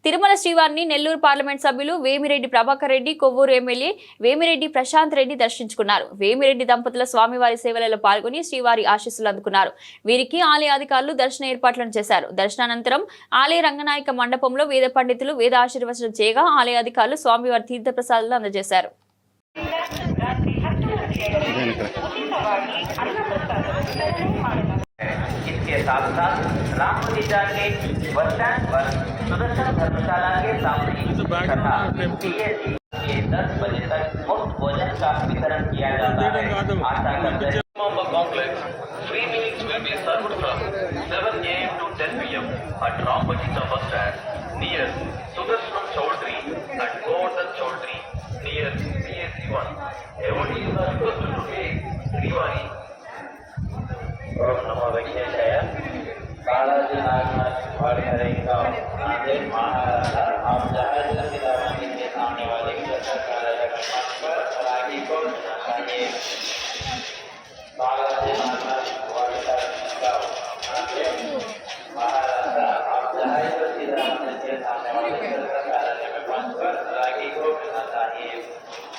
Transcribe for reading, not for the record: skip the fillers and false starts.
తిరుమల శ్రీవారిని నెల్లూరు పార్లమెంట్ సభ్యులు వేమిరెడ్డి ప్రభాకర్ రెడ్డి, కొవ్వూరు ఎమ్మెల్యే వేమిరెడ్డి ప్రశాంత్ రెడ్డి దర్శించుకున్నారు. వేమిరెడ్డి దంపతుల స్వామివారి సేవలలో పాల్గొని శ్రీవారి ఆశీస్సులు అందుకున్నారు. వీరికి ఆలయ అధికారులు దర్శన ఏర్పాట్లను చేశారు. దర్శనానంతరం ఆలయ రంగనాయక మండపంలో వేద పండితులు వేద ఆశీర్వచనం చేయగా ఆలయ అధికారులు స్వామివారి తీర్థ ప్రసాదాలు అందజేశారు. इसके साथ साथ राम प्रतिष्ठा के बस स्टैंड पर सुदर्शन धर्मशाला के सामने तथा के 10 बजे तक मुफ्त भोजन का वितरण किया जाता है। आशा करते हैं complex 3 meals will be served from 7 a.m. to 10 p.m. at Rampatita bus stand near Sudarshan Chowdhury and Govardhan Chowdhury near CSC1. Everybody is requested to take Srivari नमो वेंकटेशाय बालाजी नागनाथ वाले हरेगा नांदेड़ महाराष्ट्र आप जहाज सीतारामन के सामने वाले कार्यालय पर रागी को चाहिए बालाजी नागनाथ वाले हरेगा नांदेड़ महाराष्ट्र आप जहाज सीतारामन के सामने वाले कार्यालय पर रागी को चाहिए।